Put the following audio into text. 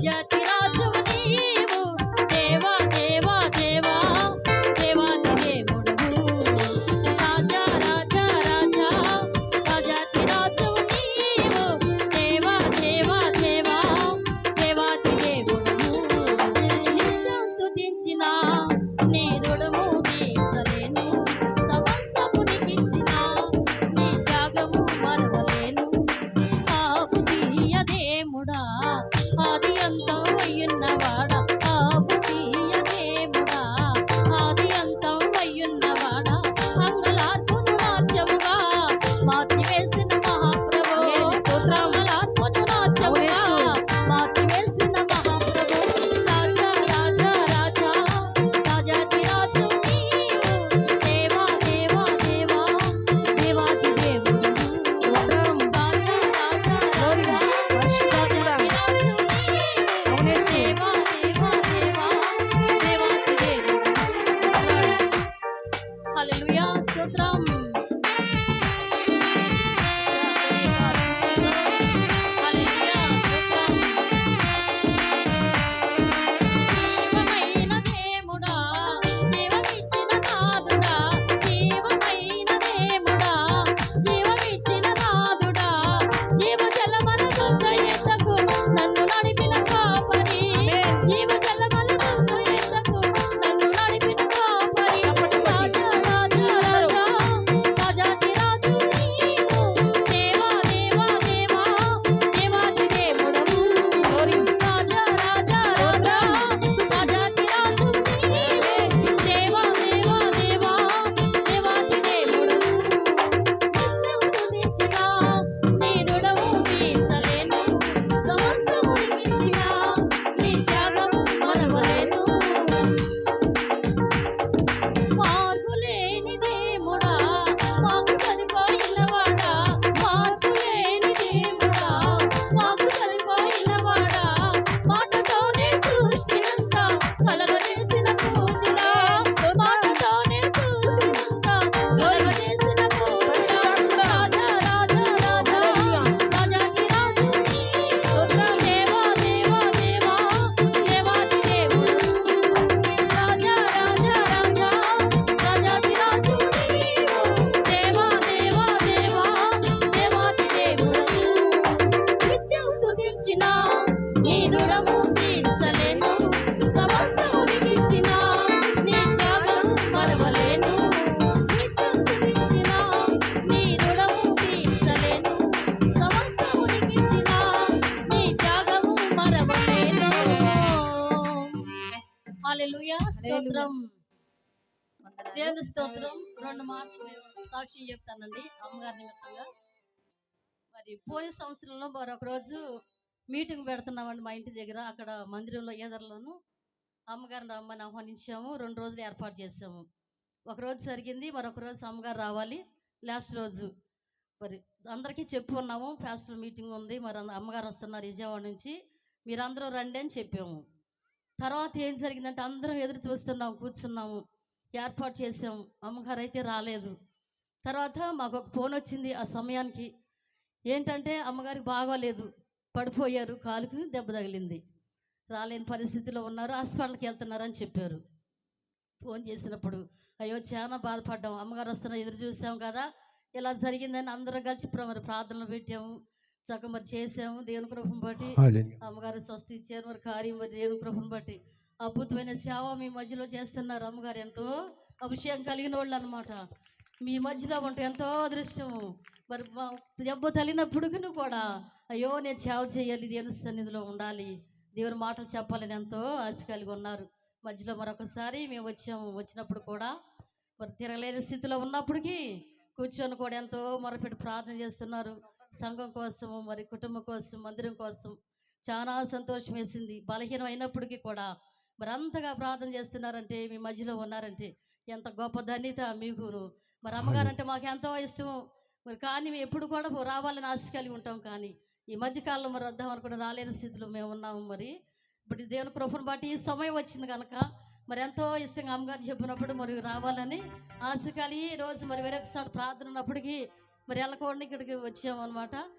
రాజాతి రాజువు నీవు దేవా దేవా దేవా దేవాది దేవుడవు రాజా రాజా రాజా రాజాతి రాజువు నీవు దేవా దేవా దేవా దేవాది దేవుడవు నిత్యం స్తుతించిన నీ రుణము తీర్చలేను సమస్తము నీకిచ్చిన నీ త్యాగము మరవలేను ఆపుతీయ దేవుడా ఆది అంతం అయ్యున్నవాడా ఆపుతీయ దేవుడా ఆది అంతం అయ్యున్నవాడా అంగలార్పును నాట్యముగా మాతివేసిన మహాప్రభు అంగలార్పును నాట్యముగా మాతివేసిన మహాప్రభు రాజా రాజా రాజా రాజాతి రాజు నీవు దేవా దేవా దేవా దేవాది దేవుడు రాజా రాజా రాజా రాజాతి రాజు నీవు దేవా దేవా దేవా దేవాది దేవుడు హల్లెలూయా స్తోత్రం హల్లెలూయా స్తోత్రం జీవమైన దేవుడా జీవమిచ్చిన నాదుడా జీవమైన దేవుడా జీవమిచ్చిన నాదుడా జీవజలమల దుర్గయ్యకు నన్ను నడిపిన కాపరి జీవజలమల దుర్గయ్యకు నన్ను నడిపిన కాపరి రాజా రాజా రాజా రాజాతి రాజు నీవు దేవా దేవా దేవా దేవాది దేవుడవు రాజా రాజా రాజా రాజాతి రాజు నీవే దేవా దేవా దేవా దేవాది దేవుడవు నిత్యం స్తుతించిన నీ రుణము తీర్చలేను సమస్తము నీకిచ్చిన నీ త్యాగము మరవలేను మార్పులేని దేవుడా మాకు సరిపోయినవాడా మార్పులేని దేవుడా మాకు సరిపోయినవాడా మాటతోనే సృష్టినంతా కలగజేసిన పూజుడా మాటతోనే సృష్టినంతా కలగజేసిన పూజుడా రాజా రాజా రాజా రాజాకి రాజు నీవు దేవా దేవా దేవా దేవాది దేవుడు రాజా రాజా రాజా రాజాతి రాజు నీవు దేవా దేవా దేవా దేవాది దేవుడు నిత్యం స్తుతించిన నీ రుణము తీర్చలేను సమస్తము నీకిచ్చిన నీ త్యాగము మరవలేను నిత్యం స్తుతించిన నీ రుణము తీర్చలేను సమస్తము నీకిచ్చిన నీ త్యాగము మరవలేను హల్లెలూయా స్తోత్రం దేవుని స్తోత్రం రెండు మాటలు నేను సాక్షి చెప్తానండి అమ్మగారి నిమిత్తంగా మరి పోయిన సంవత్సరంలో మరొక రోజు మీటింగ్ పెడుతున్నామండి మా ఇంటి దగ్గర అక్కడ మందిరంలో ఏదర్లోను అమ్మగారిని రమ్మని ఆహ్వానించాము 2 రోజులు ఏర్పాటు చేసాము ఒక రోజు జరిగింది మరొక రోజు అమ్మగారు రావాలి లాస్ట్ రోజు మరి అందరికీ చెప్పుకున్నాము పాస్టర్ మీటింగ్ ఉంది మరి అమ్మగారు వస్తున్నారు విజయవాడ నుంచి మీరందరూ రండి అని చెప్పాము తర్వాత ఏం జరిగిందంటే అందరం ఎదురు చూస్తున్నాము కూర్చున్నాము ఏర్పాటు చేసాము అమ్మగారు అయితే రాలేదు తర్వాత మాకు ఒక ఫోన్ వచ్చింది ఆ సమయానికి ఏంటంటే అమ్మగారికి బాగోలేదు పడిపోయారు కాలుకి దెబ్బ తగిలింది రాలేని పరిస్థితిలో ఉన్నారు హాస్పిటల్కి వెళ్తున్నారని చెప్పారు ఫోన్ చేసినప్పుడు అయ్యో చాలా బాధపడ్డాం అమ్మగారు వస్తున్నా ఎదురు చూసాము కదా ఇలా జరిగిందని అందరం కలిసి మరి ప్రార్థనలు పెట్టాము చక్కగా మరి చేసాము దేవుని కృపను బట్టి అమ్మగారు స్వస్తి ఇచ్చారు మరి కార్యం మరి దేవుని కృపను బట్టి అద్భుతమైన సేవ మీ మధ్యలో చేస్తున్నారు అమ్మగారు ఎంతో అభిషేకం కలిగిన వాళ్ళు అనమాట మీ మధ్యలో ఉంటే ఎంతో అదృష్టము మరి దెబ్బ తగిలినప్పుడు కూడా అయ్యో నేను సేవ చేయాలి దేవుని సన్నిధిలో ఉండాలి దేవుని మాటలు చెప్పాలని ఎంతో ఆశ కలిగి ఉన్నారు మధ్యలో మరొకసారి మేము వచ్చినప్పుడు కూడా మరి తిరగలేని స్థితిలో ఉన్నప్పటికీ కూర్చొని కూడా ఎంతో మొరపెట్టి ప్రార్థన చేస్తున్నారు సంఘం కోసము మరి కుటుంబం కోసం మందిరం కోసం చాలా సంతోషం వేసింది బలహీనం అయినప్పటికీ కూడా మరి అంతగా ప్రార్థన చేస్తున్నారంటే మీ మధ్యలో ఉన్నారంటే ఎంత గొప్ప ధన్యత మీకును మరి అమ్మగారంటే మాకు ఎంతో ఇష్టము మరి కానీ మేము ఎప్పుడు కూడా రావాలని ఆశ కలిగి ఉంటాం కానీ ఈ మధ్యకాలంలో మరి వద్దాం అనుకుని రాలేని స్థితిలో మేము ఉన్నాము మరి ఇప్పుడు దేవుని కృపను బట్టి ఈ సమయం వచ్చింది కనుక మరి ఎంతో ఇష్టంగా అమ్మగారు చెప్పినప్పుడు మరి రావాలని ఆశ కలిగి రోజు మరి వేరొకసారి ప్రార్థన ఉన్నప్పటికీ మరి వెళ్ళకుండా ఇక్కడికి వచ్చాము అనమాట.